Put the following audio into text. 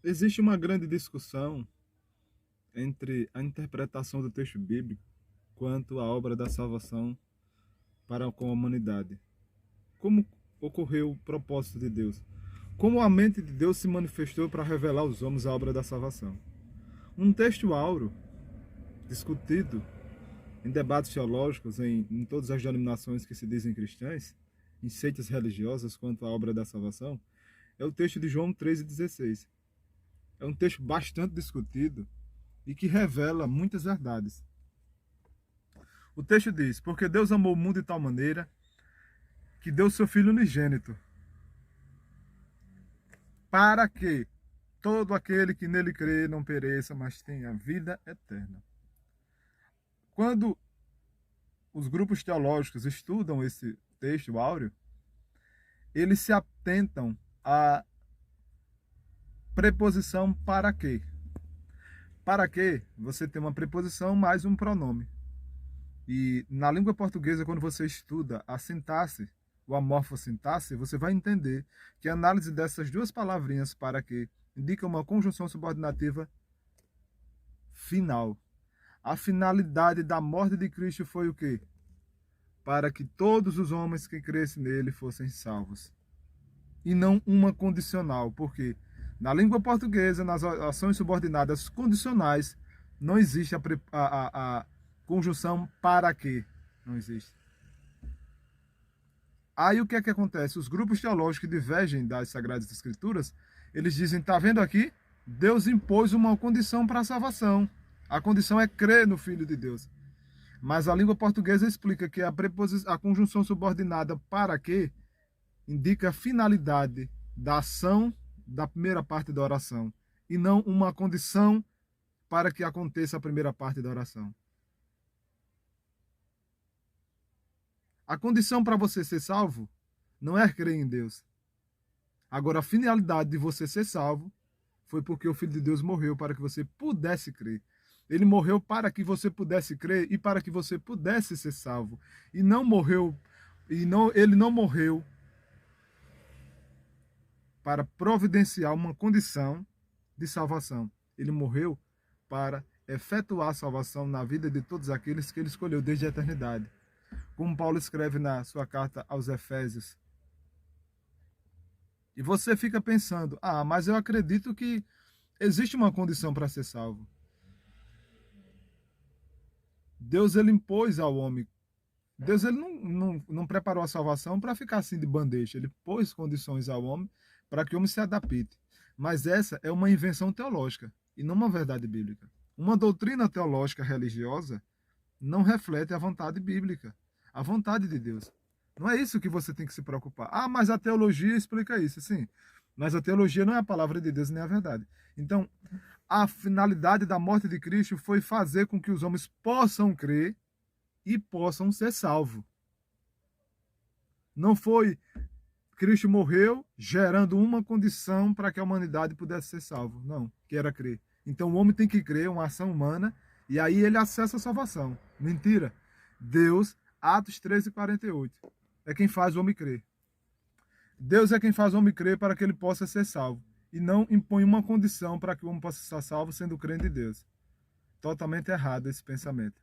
Existe uma grande discussão entre a interpretação do texto bíblico quanto à obra da salvação para com a humanidade. Como ocorreu o propósito de Deus? Como a mente de Deus se manifestou para revelar aos homens a obra da salvação? Um texto áureo, discutido em debates teológicos em todas as denominações que se dizem cristãs, em seitas religiosas quanto à obra da salvação, é o texto de João 3,16. É um texto bastante discutido e que revela muitas verdades. O texto diz: porque Deus amou o mundo de tal maneira que deu seu Filho unigênito, para que todo aquele que nele crê não pereça, mas tenha vida eterna. Quando os grupos teológicos estudam esse texto áureo, eles se atentam à preposição para quê. Para quê? Você tem uma preposição mais um pronome. E na língua portuguesa, quando você estuda a sintaxe, ou a morfossintaxe, você vai entender que a análise dessas duas palavrinhas para que indica uma conjunção subordinativa final. A finalidade da morte de Cristo foi o quê? Para que todos os homens que crescem nele fossem salvos. E não uma condicional, porque na língua portuguesa, nas ações subordinadas condicionais, não existe a conjunção para quê. Não existe. Aí o que é que acontece? Os grupos teológicos que divergem das Sagradas Escrituras, eles dizem, tá vendo aqui? Deus impôs uma condição para a salvação. A condição é crer no Filho de Deus. Mas a língua portuguesa explica que a conjunção subordinada para quê indica a finalidade da ação da primeira parte da oração e não uma condição para que aconteça a primeira parte da oração. A condição para você ser salvo não é crer em Deus. Agora, a finalidade de você ser salvo foi porque o Filho de Deus morreu para que você pudesse crer. Ele morreu para que você pudesse crer e para que você pudesse ser salvo. E não morreu, ele não morreu para providenciar uma condição de salvação. Ele morreu para efetuar a salvação na vida de todos aqueles que ele escolheu desde a eternidade. Como Paulo escreve na sua carta aos Efésios. E você fica pensando, mas eu acredito que existe uma condição para ser salvo. Deus ele impôs ao homem. Deus ele não preparou a salvação para ficar assim de bandeja. Ele pôs condições ao homem para que o homem se adapte. Mas essa é uma invenção teológica e não uma verdade bíblica. Uma doutrina teológica religiosa não reflete a vontade bíblica, a vontade de Deus. Não é isso que você tem que se preocupar. Mas a teologia explica isso, sim. Mas a teologia não é a palavra de Deus nem a verdade. Então, a finalidade da morte de Cristo foi fazer com que os homens possam crer e possam ser salvos. Não foi Cristo morreu gerando uma condição para que a humanidade pudesse ser salva. Não, que era crer. Então o homem tem que crer, uma ação humana, e aí ele acessa a salvação. Mentira. Deus, Atos 13:48, é quem faz o homem crer. Deus é quem faz o homem crer para que ele possa ser salvo. E não impõe uma condição para que o homem possa ser salvo sendo crente em Deus. Totalmente errado esse pensamento.